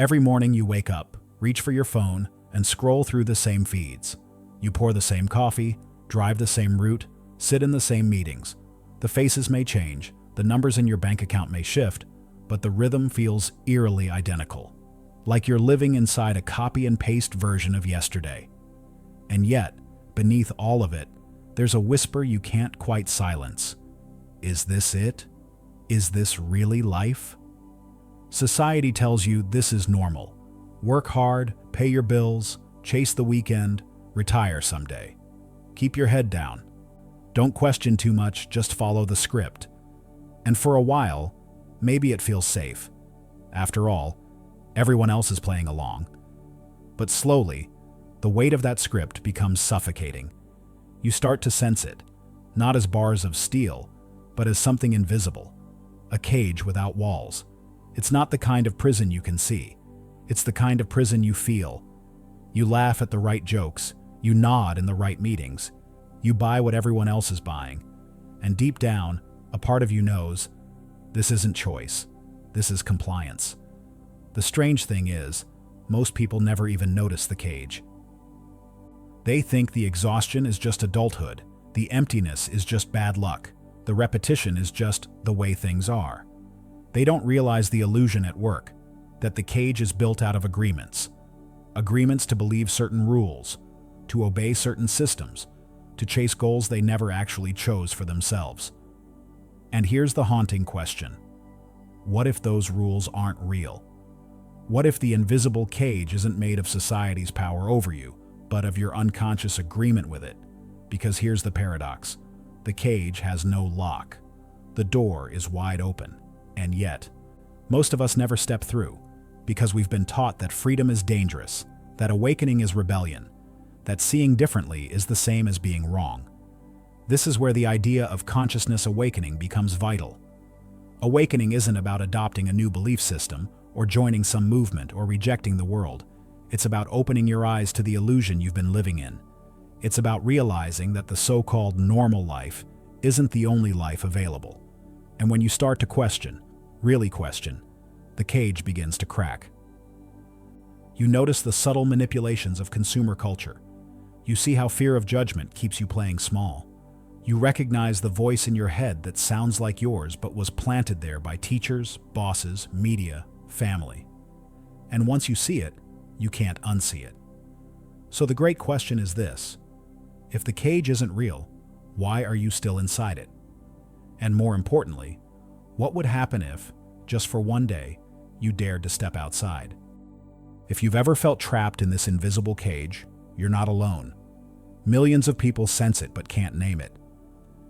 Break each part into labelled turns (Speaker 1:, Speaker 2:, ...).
Speaker 1: Every morning you wake up, reach for your phone, and scroll through the same feeds. You pour the same coffee, drive the same route, sit in the same meetings. The faces may change, the numbers in your bank account may shift, but the rhythm feels eerily identical, like you're living inside a copy and paste version of yesterday. And yet, beneath all of it, there's a whisper you can't quite silence. Is this it? Is this really life? Society tells you this is normal. Work hard, pay your bills, chase the weekend, retire someday. Keep your head down. Don't question too much, just follow the script. And for a while, maybe it feels safe. After all, everyone else is playing along. But slowly, the weight of that script becomes suffocating. You start to sense it, not as bars of steel, but as something invisible, a cage without walls. It's not the kind of prison you can see. It's the kind of prison you feel. You laugh at the right jokes, you nod in the right meetings, you buy what everyone else is buying, and deep down, a part of you knows, this isn't choice, this is compliance. The strange thing is, most people never even notice the cage. They think the exhaustion is just adulthood, the emptiness is just bad luck, the repetition is just the way things are. They don't realize the illusion at work, that the cage is built out of agreements. Agreements to believe certain rules, to obey certain systems, to chase goals they never actually chose for themselves. And here's the haunting question. What if those rules aren't real? What if the invisible cage isn't made of society's power over you, but of your unconscious agreement with it? Because here's the paradox. The cage has no lock. The door is wide open. And yet, most of us never step through, because we've been taught that freedom is dangerous, that awakening is rebellion, that seeing differently is the same as being wrong. This is where the idea of consciousness awakening becomes vital. Awakening isn't about adopting a new belief system, or joining some movement, or rejecting the world. It's about opening your eyes to the illusion you've been living in. It's about realizing that the so-called normal life isn't the only life available. And when you start to question, really question, the cage begins to crack. You notice the subtle manipulations of consumer culture. You see how fear of judgment keeps you playing small. You recognize the voice in your head that sounds like yours but was planted there by teachers, bosses, media, family. And once you see it, you can't unsee it. So the great question is this: if the cage isn't real, why are you still inside it? And more importantly, what would happen if, just for one day, you dared to step outside? If you've ever felt trapped in this invisible cage, you're not alone. Millions of people sense it but can't name it.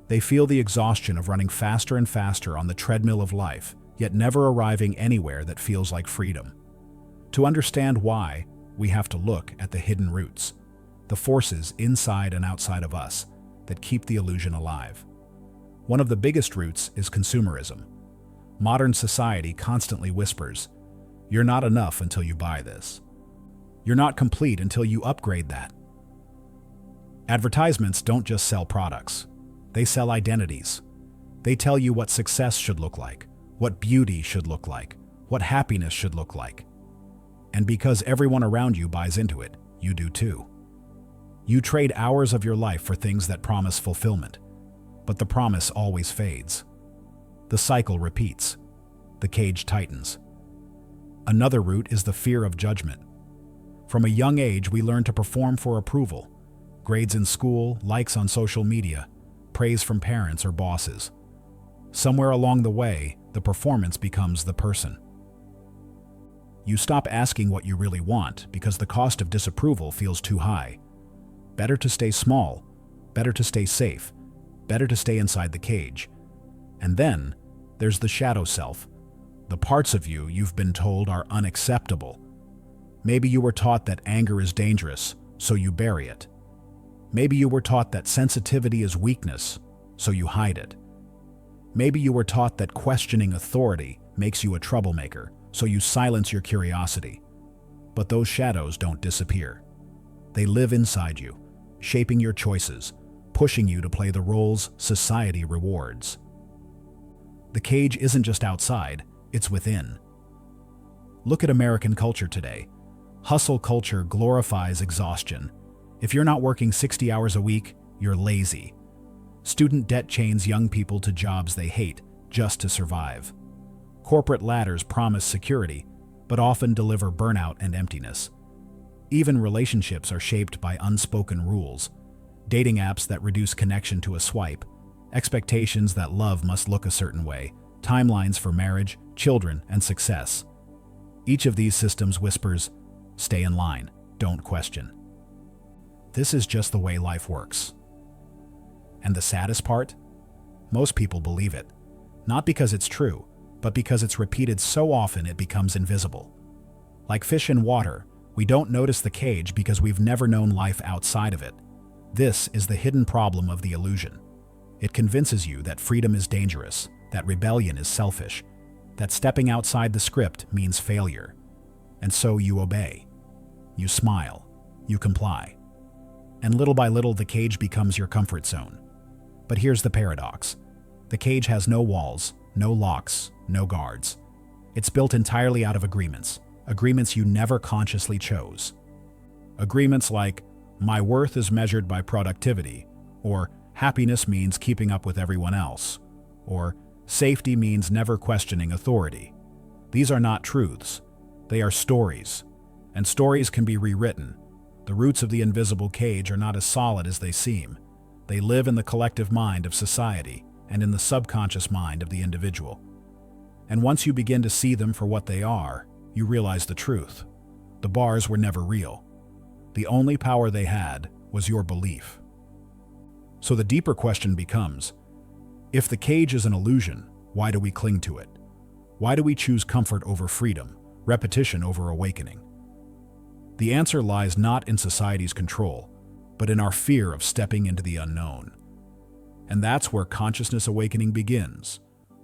Speaker 1: They feel the exhaustion of running faster and faster on the treadmill of life, yet never arriving anywhere that feels like freedom. To understand why, we have to look at the hidden roots, the forces inside and outside of us that keep the illusion alive. One of the biggest roots is consumerism. Modern society constantly whispers, "You're not enough until you buy this. You're not complete until you upgrade that." Advertisements don't just sell products. They sell identities. They tell you what success should look like, what beauty should look like, what happiness should look like. And because everyone around you buys into it, you do too. You trade hours of your life for things that promise fulfillment, but the promise always fades. The cycle repeats. The cage tightens. Another root is the fear of judgment. From a young age, we learn to perform for approval. Grades in school, likes on social media, praise from parents or bosses. Somewhere along the way, the performance becomes the person. You stop asking what you really want because the cost of disapproval feels too high. Better to stay small, better to stay safe, better to stay inside the cage. And then, there's the shadow self, the parts of you you've been told are unacceptable. Maybe you were taught that anger is dangerous, so you bury it. Maybe you were taught that sensitivity is weakness, so you hide it. Maybe you were taught that questioning authority makes you a troublemaker, so you silence your curiosity. But those shadows don't disappear. They live inside you, shaping your choices, pushing you to play the roles society rewards. The cage isn't just outside, it's within. Look at American culture today. Hustle culture glorifies exhaustion. If you're not working 60 hours a week, you're lazy. Student debt chains young people to jobs they hate just to survive. Corporate ladders promise security, but often deliver burnout and emptiness. Even relationships are shaped by unspoken rules. Dating apps that reduce connection to a swipe, expectations that love must look a certain way, timelines for marriage, children, and success. Each of these systems whispers, "Stay in line, don't question." This is just the way life works. And the saddest part? Most people believe it. Not because it's true, but because it's repeated so often it becomes invisible. Like fish in water, we don't notice the cage because we've never known life outside of it. This is the hidden problem of the illusion. It convinces you that freedom is dangerous, that rebellion is selfish, that stepping outside the script means failure. And so you obey. You smile. You comply. And little by little, the cage becomes your comfort zone. But here's the paradox. The cage has no walls, no locks, no guards. It's built entirely out of agreements you never consciously chose. Agreements like, "My worth is measured by productivity," or "Happiness means keeping up with everyone else," or "Safety means never questioning authority." These are not truths. They are stories. And stories can be rewritten. The roots of the invisible cage are not as solid as they seem. They live in the collective mind of society and in the subconscious mind of the individual. And once you begin to see them for what they are, you realize the truth. The bars were never real. The only power they had was your belief. So the deeper question becomes, if the cage is an illusion, why do we cling to it? Why do we choose comfort over freedom, repetition over awakening? The answer lies not in society's control, but in our fear of stepping into the unknown. And that's where consciousness awakening begins,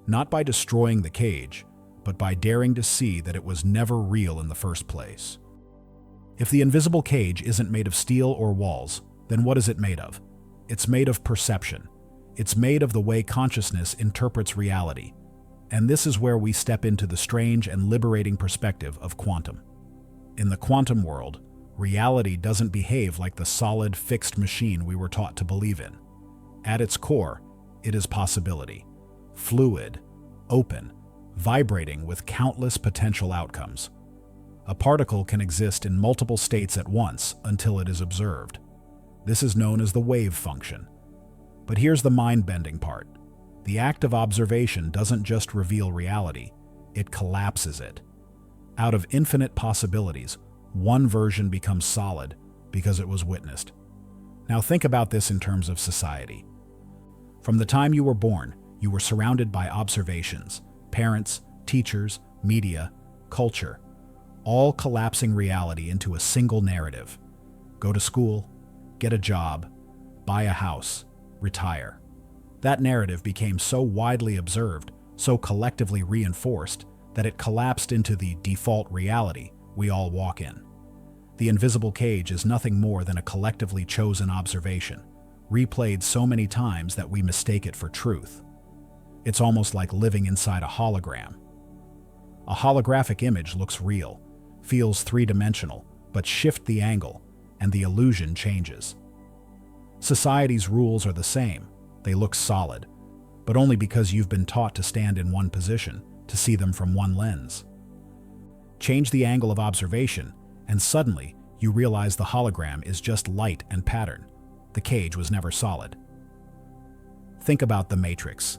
Speaker 1: not by destroying the cage, but by daring to see that it was never real in the first place. If the invisible cage isn't made of steel or walls, then what is it made of? It's made of perception. It's made of the way consciousness interprets reality. And this is where we step into the strange and liberating perspective of quantum. In the quantum world, reality doesn't behave like the solid, fixed machine we were taught to believe in. At its core, it is possibility, fluid, open, vibrating with countless potential outcomes. A particle can exist in multiple states at once until it is observed. This is known as the wave function. But here's the mind-bending part. The act of observation doesn't just reveal reality, it collapses it. Out of infinite possibilities, one version becomes solid because it was witnessed. Now think about this in terms of society. From the time you were born, you were surrounded by observations, parents, teachers, media, culture, all collapsing reality into a single narrative. Go to school, get a job, buy a house, retire. That narrative became so widely observed, so collectively reinforced, that it collapsed into the default reality we all walk in. The invisible cage is nothing more than a collectively chosen observation, replayed so many times that we mistake it for truth. It's almost like living inside a hologram. A holographic image looks real, feels three-dimensional, but shift the angle, and the illusion changes. Society's rules are the same. They look solid, but only because you've been taught to stand in one position, to see them from one lens. Change the angle of observation, and suddenly you realize the hologram is just light and pattern. The cage was never solid. Think about The Matrix.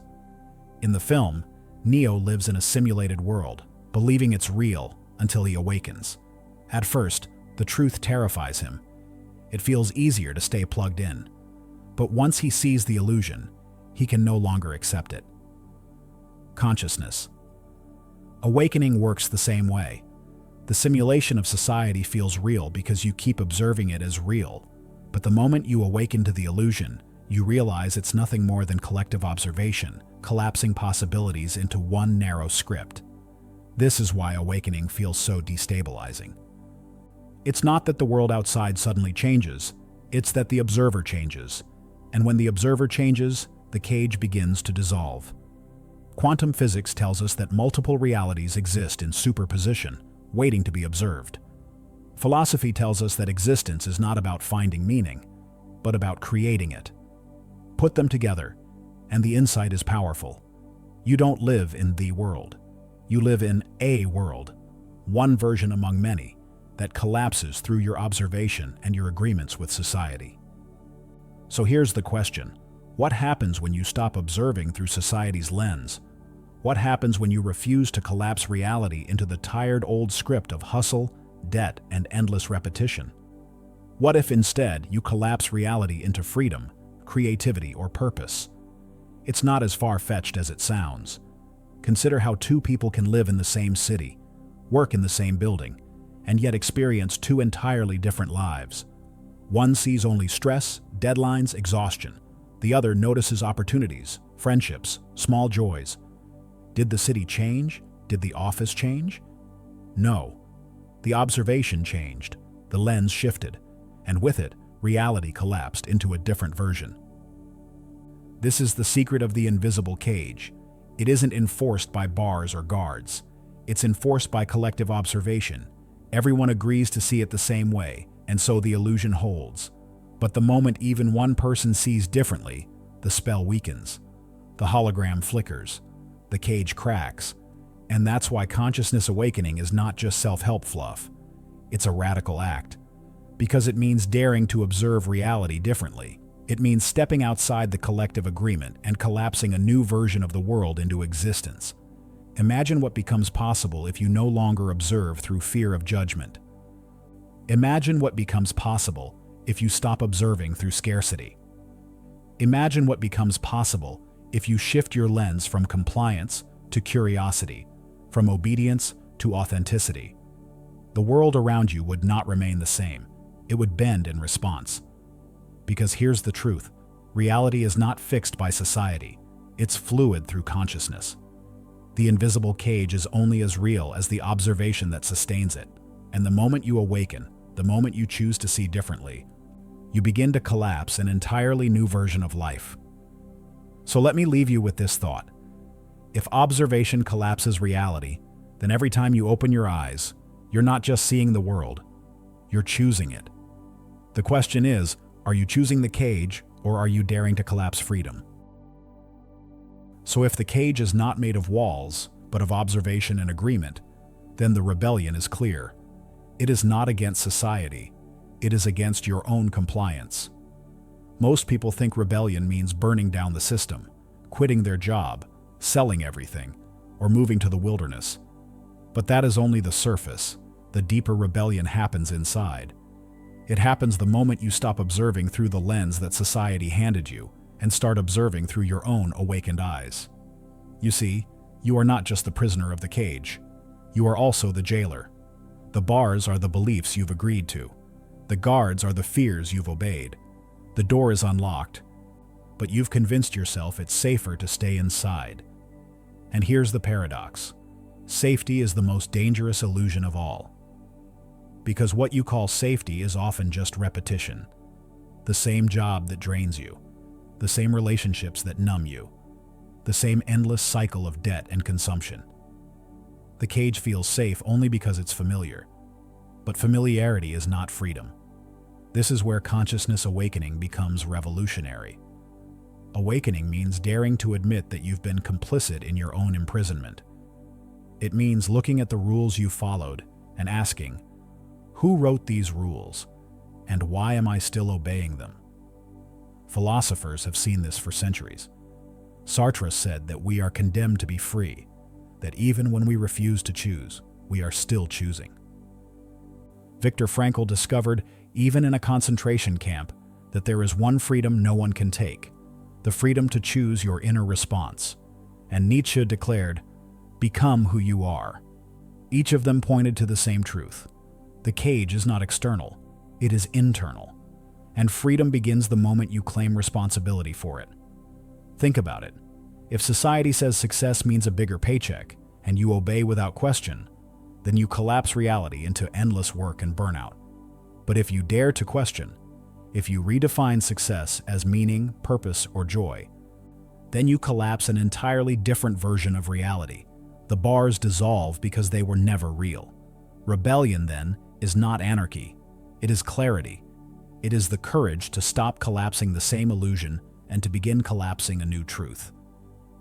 Speaker 1: In the film, Neo lives in a simulated world, believing it's real until he awakens. At first, the truth terrifies him. It feels easier to stay plugged in. But once he sees the illusion, he can no longer accept it. Consciousness. Awakening works the same way. The simulation of society feels real because you keep observing it as real. But the moment you awaken to the illusion, you realize it's nothing more than collective observation, collapsing possibilities into one narrow script. This is why awakening feels so destabilizing. It's not that the world outside suddenly changes, it's that the observer changes. And when the observer changes, the cage begins to dissolve. Quantum physics tells us that multiple realities exist in superposition, waiting to be observed. Philosophy tells us that existence is not about finding meaning, but about creating it. Put them together, and the insight is powerful. You don't live in the world. You live in a world, one version among many, that collapses through your observation and your agreements with society. So here's the question. What happens when you stop observing through society's lens? What happens when you refuse to collapse reality into the tired old script of hustle, debt, and endless repetition? What if instead you collapse reality into freedom, creativity, or purpose? It's not as far-fetched as it sounds. Consider how two people can live in the same city, work in the same building, and yet experience two entirely different lives. One sees only stress, deadlines, exhaustion. The other notices opportunities, friendships, small joys. Did the city change? Did the office change? No. The observation changed, the lens shifted, and with it, reality collapsed into a different version. This is the secret of the invisible cage. It isn't enforced by bars or guards. It's enforced by collective observation. Everyone agrees to see it the same way, and so the illusion holds. But the moment even one person sees differently, the spell weakens. The hologram flickers. The cage cracks. And that's why consciousness awakening is not just self-help fluff. It's a radical act. Because it means daring to observe reality differently. It means stepping outside the collective agreement and collapsing a new version of the world into existence. Imagine what becomes possible if you no longer observe through fear of judgment. Imagine what becomes possible if you stop observing through scarcity. Imagine what becomes possible if you shift your lens from compliance to curiosity, from obedience to authenticity. The world around you would not remain the same. It would bend in response. Because here's the truth. Reality is not fixed by society. It's fluid through consciousness. The invisible cage is only as real as the observation that sustains it. And the moment you awaken, the moment you choose to see differently, you begin to collapse an entirely new version of life. So let me leave you with this thought. If observation collapses reality, then every time you open your eyes, you're not just seeing the world, you're choosing it. The question is, are you choosing the cage, or are you daring to collapse freedom? So if the cage is not made of walls, but of observation and agreement, then the rebellion is clear. It is not against society. It is against your own compliance. Most people think rebellion means burning down the system, quitting their job, selling everything, or moving to the wilderness. But that is only the surface. The deeper rebellion happens inside. It happens the moment you stop observing through the lens that society handed you and start observing through your own awakened eyes. You see, you are not just the prisoner of the cage. You are also the jailer. The bars are the beliefs you've agreed to. The guards are the fears you've obeyed. The door is unlocked, but you've convinced yourself it's safer to stay inside. And here's the paradox. Safety is the most dangerous illusion of all. Because what you call safety is often just repetition. The same job that drains you. The same relationships that numb you. The same endless cycle of debt and consumption. The cage feels safe only because it's familiar. But familiarity is not freedom. This is where consciousness awakening becomes revolutionary. Awakening means daring to admit that you've been complicit in your own imprisonment. It means looking at the rules you followed and asking, who wrote these rules, and why am I still obeying them? Philosophers have seen this for centuries. Sartre said that we are condemned to be free, that even when we refuse to choose, we are still choosing. Viktor Frankl discovered, even in a concentration camp, that there is one freedom no one can take, the freedom to choose your inner response. And Nietzsche declared, "Become who you are." Each of them pointed to the same truth. The cage is not external, it is internal. And freedom begins the moment you claim responsibility for it. Think about it. If society says success means a bigger paycheck, and you obey without question, then you collapse reality into endless work and burnout. But if you dare to question, if you redefine success as meaning, purpose, or joy, then you collapse an entirely different version of reality. The bars dissolve because they were never real. Rebellion, then, is not anarchy. It is clarity. It is the courage to stop collapsing the same illusion and to begin collapsing a new truth.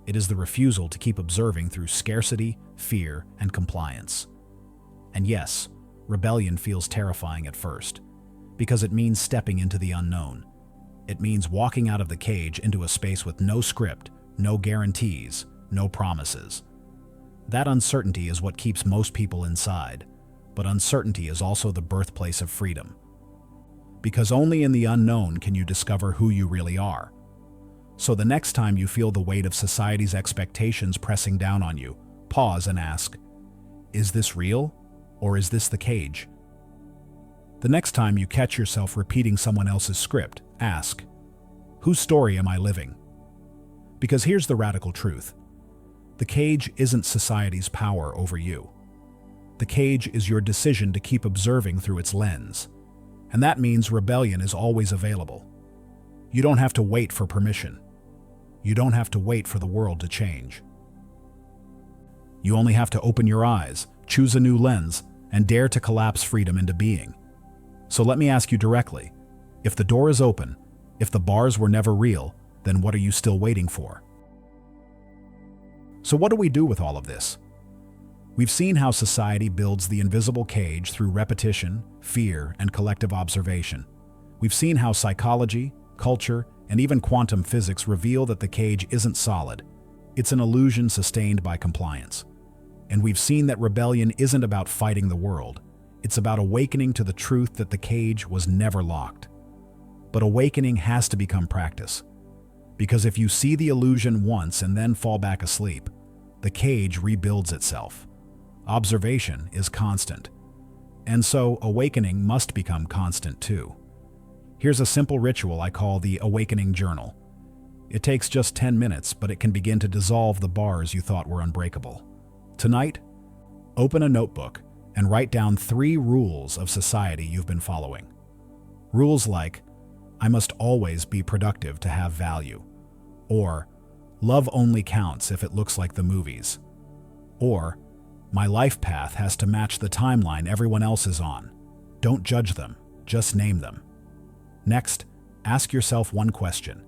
Speaker 1: It is the refusal to keep observing through scarcity, fear, and compliance. And yes, rebellion feels terrifying at first, because it means stepping into the unknown. It means walking out of the cage into a space with no script, no guarantees, no promises. That uncertainty is what keeps most people inside, but uncertainty is also the birthplace of freedom. Because only in the unknown can you discover who you really are. So the next time you feel the weight of society's expectations pressing down on you, pause and ask, is this real, or is this the cage? The next time you catch yourself repeating someone else's script, ask, whose story am I living? Because here's the radical truth. The cage isn't society's power over you. The cage is your decision to keep observing through its lens. And that means rebellion is always available. You don't have to wait for permission. You don't have to wait for the world to change. You only have to open your eyes, choose a new lens, and dare to collapse freedom into being. So let me ask you directly, if the door is open, if the bars were never real, then what are you still waiting for? So what do we do with all of this? We've seen how society builds the invisible cage through repetition, fear, and collective observation. We've seen how psychology, culture, and even quantum physics reveal that the cage isn't solid. It's an illusion sustained by compliance. And we've seen that rebellion isn't about fighting the world. It's about awakening to the truth that the cage was never locked. But awakening has to become practice. Because if you see the illusion once and then fall back asleep, the cage rebuilds itself. Observation is constant. And so awakening must become constant too. Here's a simple ritual I call the Awakening Journal. It takes just 10 minutes, but it can begin to dissolve the bars you thought were unbreakable. Tonight, open a notebook and write down 3 rules of society you've been following. Rules like, I must always be productive to have value. Or, love only counts if it looks like the movies. Or, my life path has to match the timeline everyone else is on. Don't judge them, just name them. Next, ask yourself one question.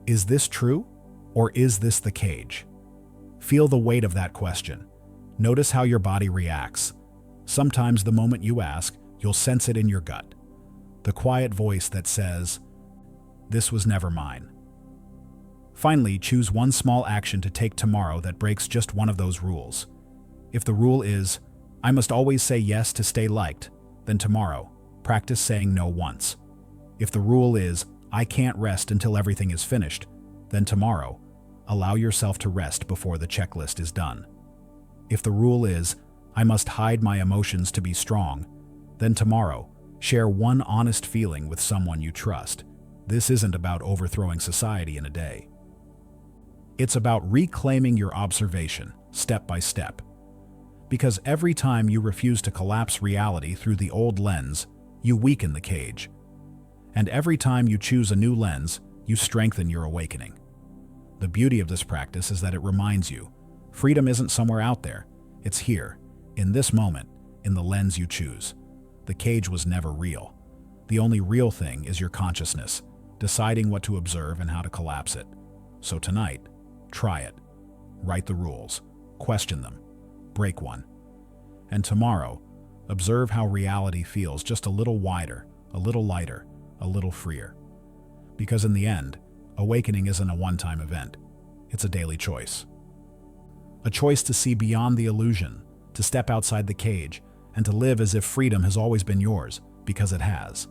Speaker 1: Is this true, or is this the cage? Feel the weight of that question. Notice how your body reacts. Sometimes the moment you ask, you'll sense it in your gut. The quiet voice that says, this was never mine. Finally, choose one small action to take tomorrow that breaks just one of those rules. If the rule is, I must always say yes to stay liked, then tomorrow, practice saying no once. If the rule is, I can't rest until everything is finished, then tomorrow, allow yourself to rest before the checklist is done. If the rule is, I must hide my emotions to be strong, then tomorrow, share one honest feeling with someone you trust. This isn't about overthrowing society in a day. It's about reclaiming your observation, step by step. Because every time you refuse to collapse reality through the old lens, you weaken the cage. And every time you choose a new lens, you strengthen your awakening. The beauty of this practice is that it reminds you, freedom isn't somewhere out there, it's here, in this moment, in the lens you choose. The cage was never real. The only real thing is your consciousness, deciding what to observe and how to collapse it. So tonight, try it. Write the rules, question them, break one. And tomorrow, observe how reality feels just a little wider, a little lighter, a little freer. Because in the end, awakening isn't a one-time event. It's a daily choice. A choice to see beyond the illusion, to step outside the cage, and to live as if freedom has always been yours, because it has.